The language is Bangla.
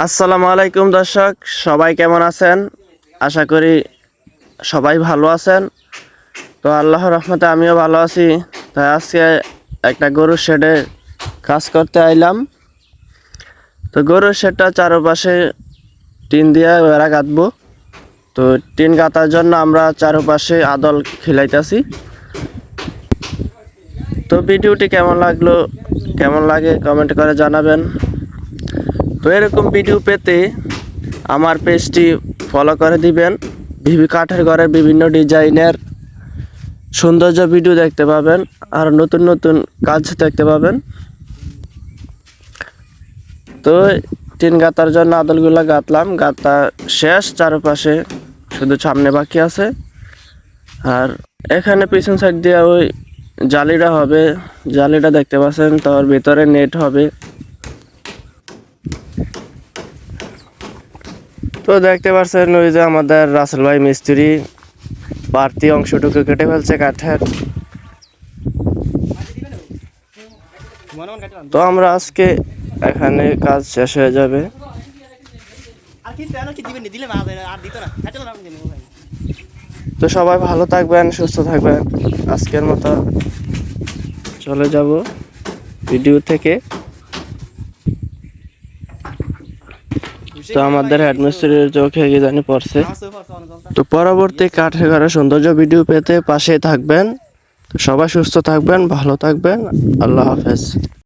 আসসালামু আলাইকুম দর্শক, সবাই কেমন আছেন? আশা করি সবাই ভালো আছেন। তো আল্লাহর রহমতে আমিও ভালো আছি। তাই আজকে একটা গরুর শেডে কাজ করতে আইলাম। তো গরুর শেডটা চারপাশে টিন দিয়ে বেড়া গাঁথবো। তো টিন গাঁথার জন্য আমরা চারপাশে আদল খিলাইতেছি। তো ভিডিওটি কেমন লাগে কমেন্ট করে জানাবেন। তো এরকম ভিডিও পেতে আমার পেজটি ফলো করে দিবেন। ভিভি কাঠের ঘরের বিভিন্ন ডিজাইনের সৌন্দর্য ভিডিও দেখতে পাবেন, আর নতুন নতুন কাজ দেখতে পাবেন। তো টিন গাঁথার জন্য আদলগুলো গাঁথলাম, গাঁথা শেষ, চারপাশে শুধু সামনে বাকি আছে। আর এখানে পিছন সাইড দিয়ে ওই জালিটা হবে, জালিটা দেখতে পাচ্ছেন। তার ভিতরে নেট হবে। তো দেখতে পাচ্ছেন ওই যে আমাদের রাসেল ভাই মিস্ত্রি বাড়তি অংশটুকু কেটে ফেলছে কাঠের। তো আমরা আজকে এখানে কাজ শেষ হয়ে যাবে। তো সবাই ভালো থাকবেন, সুস্থ থাকবেন। আজকের মতো চলে যাব ভিডিও থেকে। তো আমাদের হেডমিস্ত্রির চোখে কি জানি পড়ছে। তো পরবর্তী কাঠের ঘরের সৌন্দর্য ভিডিও পেতে পাশে থাকবেন। তো সবাই সুস্থ থাকবেন, ভালো থাকবেন। আল্লাহ হাফেজ।